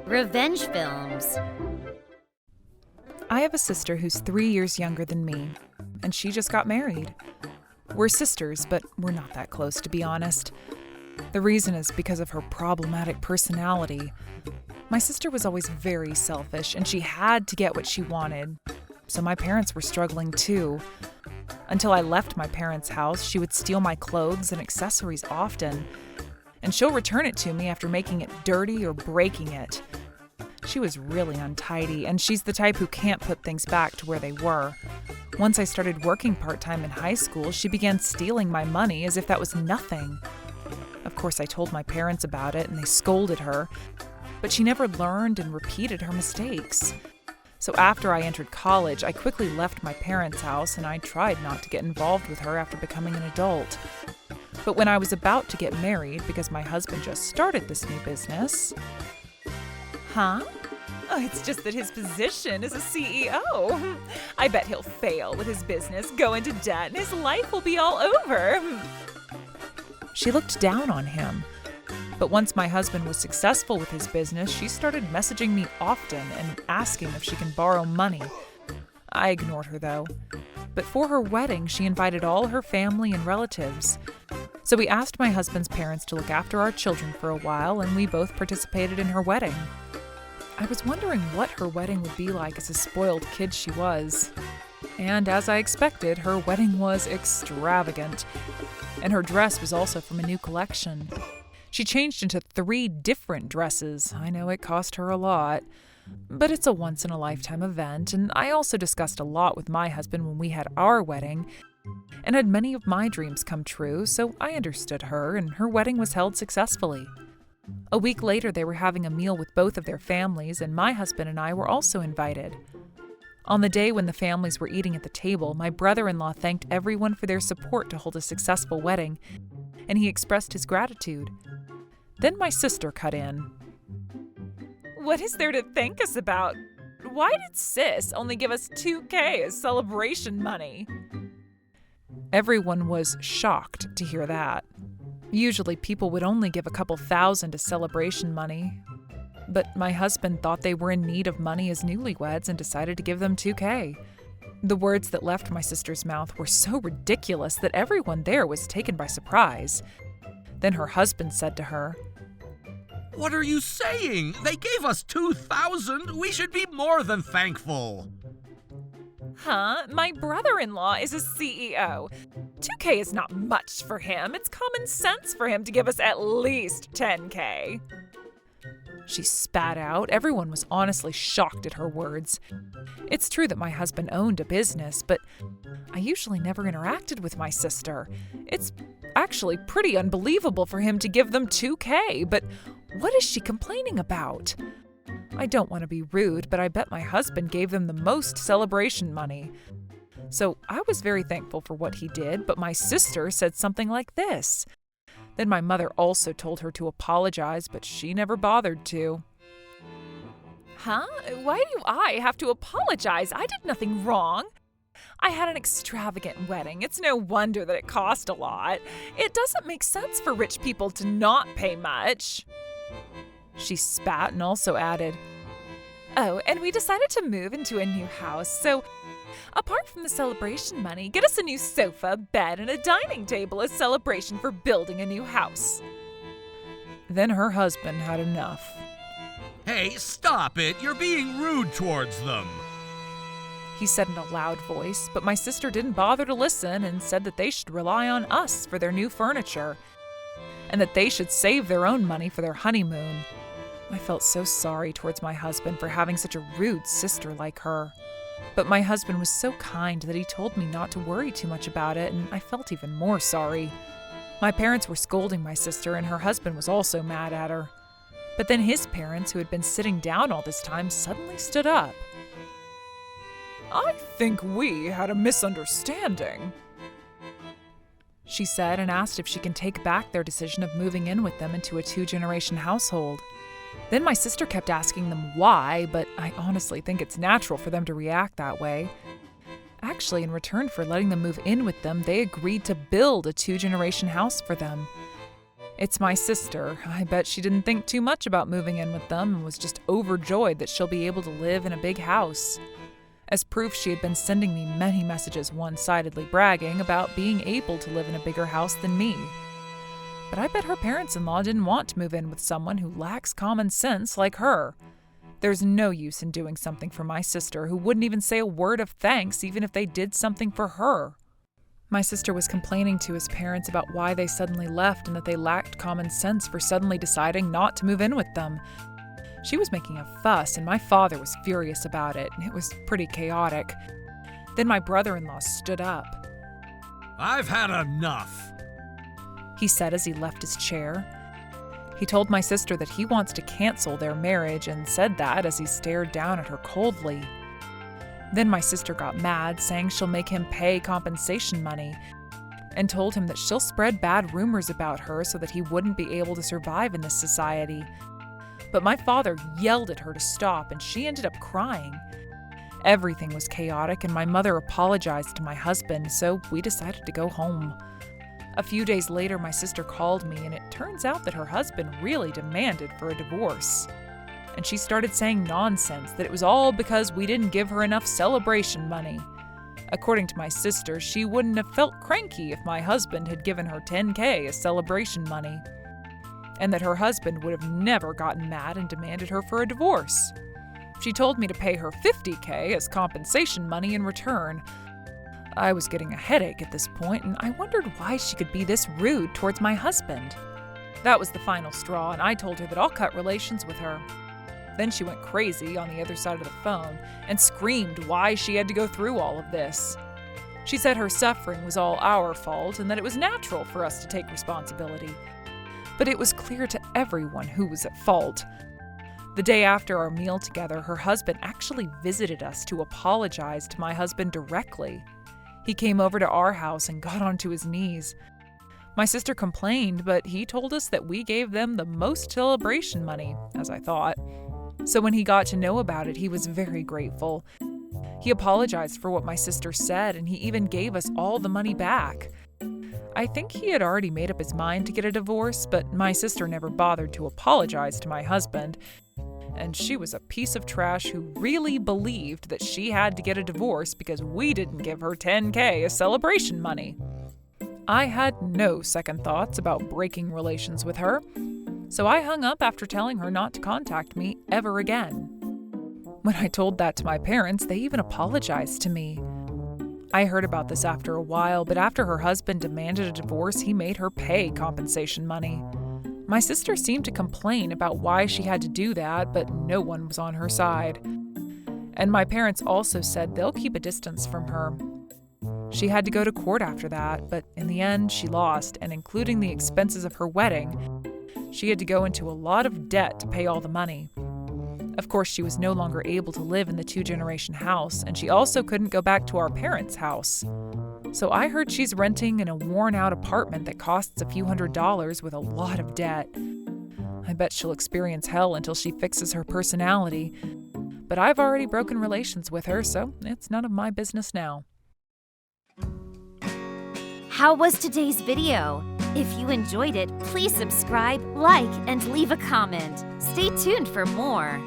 Revenge films. I have a sister who's 3 years younger than me, and she just got married. We're sisters, but we're not that close, to be honest. The reason is because of her problematic personality. My sister was always very selfish, and she had to get what she wanted. So my parents were struggling too. Until I left my parents' house, she would steal my clothes and accessories often, and she'll return it to me after making it dirty or breaking it. She was really untidy, and she's the type who can't put things back to where they were. Once I started working part-time in high school, she began stealing my money as if that was nothing. Of course, I told my parents about it, and they scolded her, but she never learned and repeated her mistakes. So after I entered college, I quickly left my parents' house, and I tried not to get involved with her after becoming an adult. But when I was about to get married, because my husband just started this new business... Huh? Oh, it's just that his position is a CEO. I bet he'll fail with his business, go into debt, and his life will be all over. She looked down on him. But once my husband was successful with his business, she started messaging me often and asking if she can borrow money. I ignored her, though. But for her wedding, she invited all her family and relatives. So we asked my husband's parents to look after our children for a while, and we both participated in her wedding. I was wondering what her wedding would be like as a spoiled kid she was. And as I expected, her wedding was extravagant. And her dress was also from a new collection. She changed into 3 different dresses. I know it cost her a lot. But it's a once-in-a-lifetime event, and I also discussed a lot with my husband when we had our wedding, and had many of my dreams come true, so I understood her, and her wedding was held successfully. A week later, they were having a meal with both of their families, and my husband and I were also invited. On the day when the families were eating at the table, my brother-in-law thanked everyone for their support to hold a successful wedding, and he expressed his gratitude. Then my sister cut in. What is there to thank us about? Why did Sis only give us $2,000 as celebration money? Everyone was shocked to hear that. Usually people would only give a couple thousand as celebration money. But my husband thought they were in need of money as newlyweds and decided to give them $2,000. The words that left my sister's mouth were so ridiculous that everyone there was taken by surprise. Then her husband said to her, "What are you saying? They gave us $2,000. We should be more than thankful." Huh? My brother-in-law is a CEO. $2,000 is not much for him. It's common sense for him to give us at least $10,000. She spat out. Everyone was honestly shocked at her words. It's true that my husband owned a business, but I usually never interacted with my sister. It's actually pretty unbelievable for him to give them $2,000, but what is she complaining about? I don't want to be rude, but I bet my husband gave them the most celebration money. So I was very thankful for what he did, but my sister said something like this. Then my mother also told her to apologize, but she never bothered to. Huh? Why do I have to apologize? I did nothing wrong. I had an extravagant wedding. It's no wonder that it cost a lot. It doesn't make sense for rich people to not pay much. She spat and also added, "Oh, and we decided to move into a new house, so apart from the celebration money, get us a new sofa, bed, and a dining table as celebration for building a new house." Then her husband had enough. "Hey, stop it! You're being rude towards them." He said in a loud voice, but my sister didn't bother to listen and said that they should rely on us for their new furniture, and that they should save their own money for their honeymoon. I felt so sorry towards my husband for having such a rude sister like her. But my husband was so kind that he told me not to worry too much about it, and I felt even more sorry. My parents were scolding my sister, and her husband was also mad at her. But then his parents, who had been sitting down all this time, suddenly stood up. "I think we had a misunderstanding," she said, and asked if she can take back their decision of moving in with them into a 2-generation household. Then my sister kept asking them why, but I honestly think it's natural for them to react that way. Actually, in return for letting them move in with them, they agreed to build a 2-generation house for them. It's my sister. I bet she didn't think too much about moving in with them and was just overjoyed that she'll be able to live in a big house. As proof, she had been sending me many messages one-sidedly bragging about being able to live in a bigger house than me. But I bet her parents-in-law didn't want to move in with someone who lacks common sense like her. There's no use in doing something for my sister who wouldn't even say a word of thanks even if they did something for her. My sister was complaining to his parents about why they suddenly left and that they lacked common sense for suddenly deciding not to move in with them. She was making a fuss, and my father was furious about it. It was pretty chaotic. Then my brother-in-law stood up. I've had enough, He said as he left his chair. He told my sister that he wants to cancel their marriage and said that as he stared down at her coldly. Then my sister got mad, saying she'll make him pay compensation money, and told him that she'll spread bad rumors about her so that he wouldn't be able to survive in this society. But my father yelled at her to stop, and she ended up crying. Everything was chaotic, and my mother apologized to my husband, so we decided to go home. A few days later, my sister called me, and it turns out that her husband really demanded for a divorce. And she started saying nonsense, that it was all because we didn't give her enough celebration money. According to my sister, she wouldn't have felt cranky if my husband had given her $10,000 as celebration money, and that her husband would have never gotten mad and demanded her for a divorce. She told me to pay her $50,000 as compensation money in return. I was getting a headache at this point, and I wondered why she could be this rude towards my husband. That was the final straw, and I told her that I'll cut relations with her. Then she went crazy on the other side of the phone and screamed why she had to go through all of this. She said her suffering was all our fault and that it was natural for us to take responsibility. But it was clear to everyone who was at fault. The day after our meal together, her husband actually visited us to apologize to my husband directly. He came over to our house and got onto his knees. My sister complained, but he told us that we gave them the most celebration money, as I thought. So when he got to know about it, he was very grateful. He apologized for what my sister said, and he even gave us all the money back. I think he had already made up his mind to get a divorce, but my sister never bothered to apologize to my husband. And she was a piece of trash who really believed that she had to get a divorce because we didn't give her $10,000 as celebration money. I had no second thoughts about breaking relations with her, so I hung up after telling her not to contact me ever again. When I told that to my parents, they even apologized to me. I heard about this after a while, but after her husband demanded a divorce, he made her pay compensation money. My sister seemed to complain about why she had to do that, but no one was on her side. And my parents also said they'll keep a distance from her. She had to go to court after that, but in the end, she lost, and including the expenses of her wedding, she had to go into a lot of debt to pay all the money. Of course, she was no longer able to live in the two-generation house, and she also couldn't go back to our parents' house. So I heard she's renting in a worn-out apartment that costs a few $100s with a lot of debt. I bet she'll experience hell until she fixes her personality. But I've already broken relations with her, so it's none of my business now. How was today's video? If you enjoyed it, please subscribe, like, and leave a comment. Stay tuned for more.